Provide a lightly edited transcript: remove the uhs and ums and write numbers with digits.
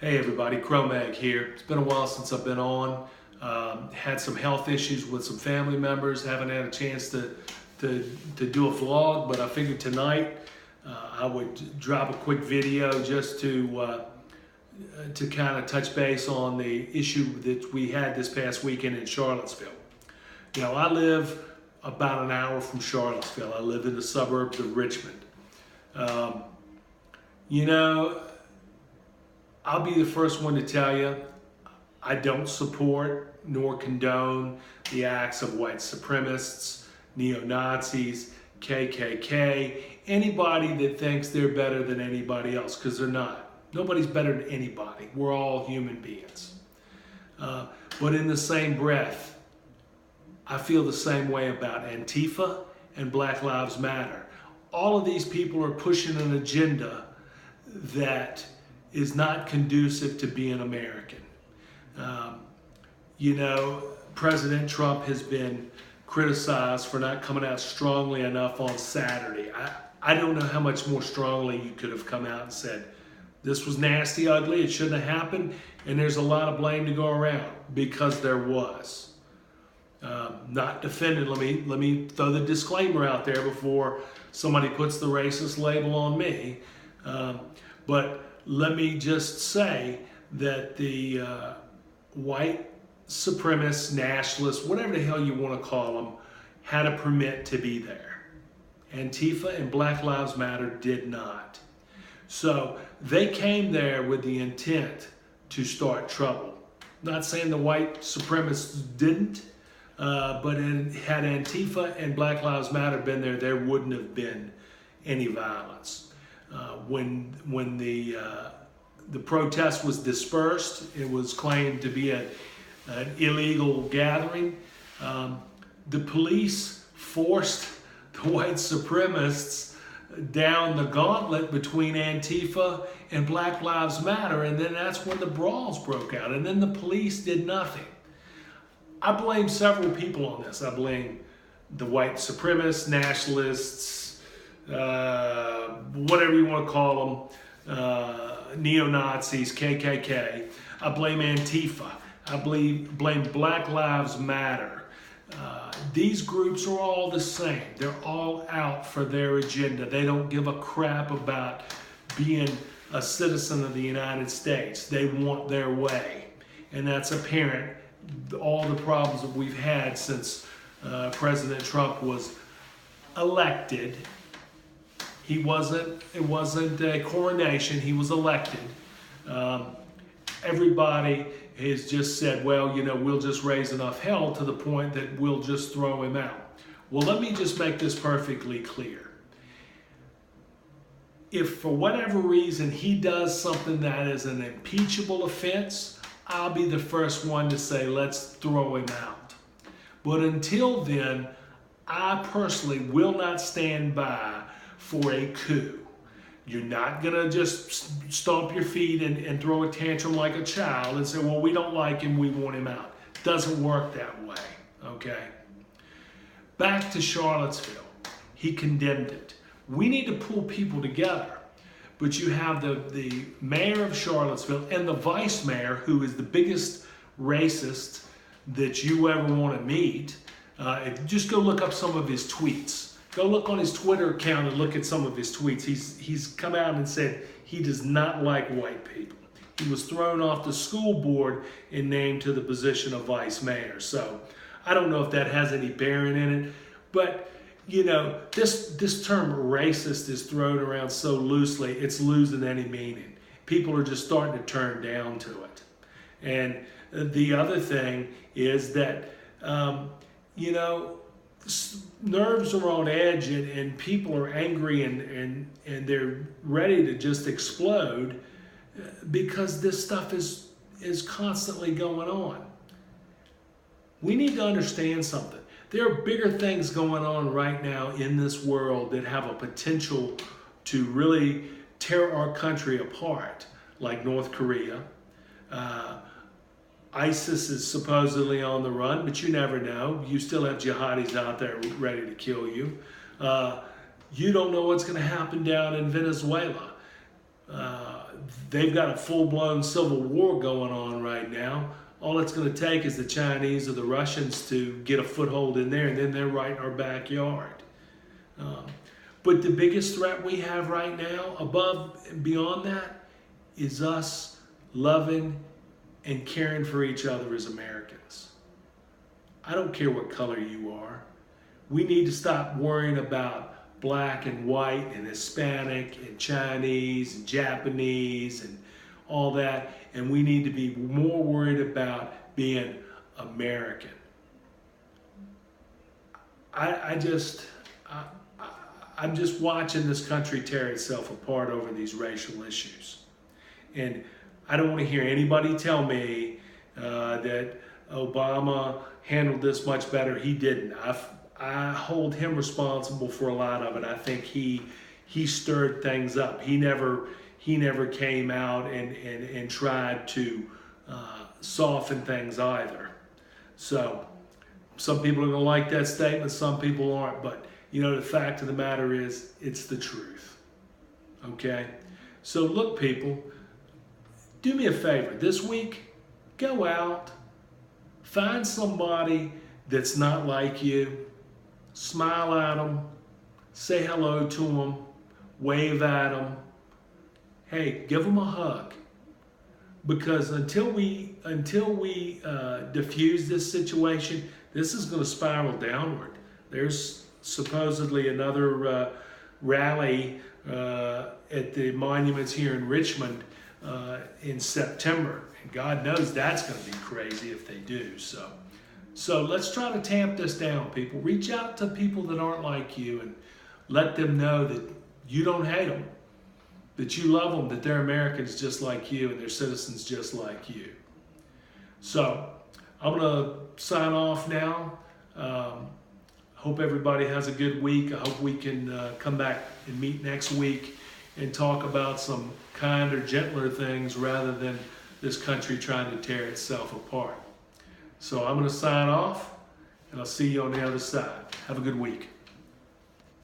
Hey everybody, Cromag here. It's been a while since I've been on. Had some health issues with some family members. Haven't had a chance to do a vlog, but I figured tonight I would drop a quick video just to kind of touch base on the issue that we had this past weekend in Charlottesville. You know, I live about an hour from Charlottesville. I live in the suburbs of Richmond. You know, I'll be the first one to tell you, I don't support nor condone the acts of white supremacists, neo-Nazis, KKK, anybody that thinks they're better than anybody else, because they're not. Nobody's better than anybody. We're all human beings. But in the same breath, I feel the same way about Antifa and Black Lives Matter. All of these people are pushing an agenda that is not conducive to being American. You know, President Trump has been criticized for not coming out strongly enough on Saturday. I don't know how much more strongly you could have come out and said, this was nasty, ugly, it shouldn't have happened, and there's a lot of blame to go around, because there was. Not defended, let me throw the disclaimer out there before somebody puts the racist label on me. But let me just say that the white supremacists, nationalists, whatever the hell you want to call them, had a permit to be there. Antifa and Black Lives Matter did not. So they came there with the intent to start trouble. Not saying the white supremacists didn't, but had Antifa and Black Lives Matter been there, there wouldn't have been any violence. When the protest was dispersed, it was claimed to be an illegal gathering. The police forced the white supremacists down the gauntlet between Antifa and Black Lives Matter, and then that's when the brawls broke out, and then the police did nothing. I blame several people on this. I blame the white supremacists, nationalists, whatever you want to call them, neo-Nazis, KKK. I blame Antifa. I blame Black Lives Matter. These groups are all the same. They're all out for their agenda. They don't give a crap about being a citizen of the United States. They want their way. And that's apparent, all the problems that we've had since President Trump was elected. It wasn't a coronation, he was elected. Everybody has just said, well, you know, we'll just raise enough hell to the point that we'll just throw him out. Well, let me just make this perfectly clear. If for whatever reason he does something that is an impeachable offense, I'll be the first one to say, let's throw him out. But until then, I personally will not stand by for a coup. You're not going to just stomp your feet and throw a tantrum like a child and say, well, we don't like him, we want him out. Doesn't work that way, okay? Back to Charlottesville. He condemned it. We need to pull people together. But you have the mayor of Charlottesville and the vice mayor, who is the biggest racist that you ever want to meet. Just go look up some of his tweets. Go look on his Twitter account and look at some of his tweets. He's come out and said he does not like white people. He was thrown off the school board and named to the position of vice mayor. So I don't know if that has any bearing in it, but you know, this term racist is thrown around so loosely, it's losing any meaning. People are just starting to turn down to it. And the other thing is that, you know, nerves are on edge and people are angry and they're ready to just explode because this stuff is constantly going on. We need to understand something. There are bigger things going on right now in this world that have a potential to really tear our country apart, like North Korea. ISIS is supposedly on the run, but you never know. You still have jihadis out there ready to kill you. You don't know what's going to happen down in Venezuela. they've got a full-blown civil war going on right now. All it's going to take is the Chinese or the Russians to get a foothold in there, and then they're right in our backyard. But the biggest threat we have right now, above and beyond that, is us loving and caring for each other as Americans. I don't care what color you are. We need to stop worrying about black and white and Hispanic and Chinese and Japanese and all that, and we need to be more worried about being American. I'm just watching this country tear itself apart over these racial issues. And I don't want to hear anybody tell me that Obama handled this much better. He didn't. I hold him responsible for a lot of it. I think he stirred things up. He never came out and tried to soften things either. So some people are going to like that statement, some people aren't. But you know, the fact of the matter is, it's the truth. Okay? So look, people, do me a favor. This week, go out, find somebody that's not like you, smile at them, say hello to them, wave at them. Hey, give them a hug. Because until we diffuse this situation, this is going to spiral downward. There's supposedly another rally at the monuments here in Richmond in September. And God knows that's going to be crazy if they do. So let's try to tamp this down, people. Reach out to people that aren't like you and let them know that you don't hate them, that you love them, that they're Americans just like you and they're citizens just like you. So I'm going to sign off now. Hope everybody has a good week. I hope we can come back and meet next week and talk about some kinder, gentler things rather than this country trying to tear itself apart. So I'm going to sign off, and I'll see you on the other side. Have a good week.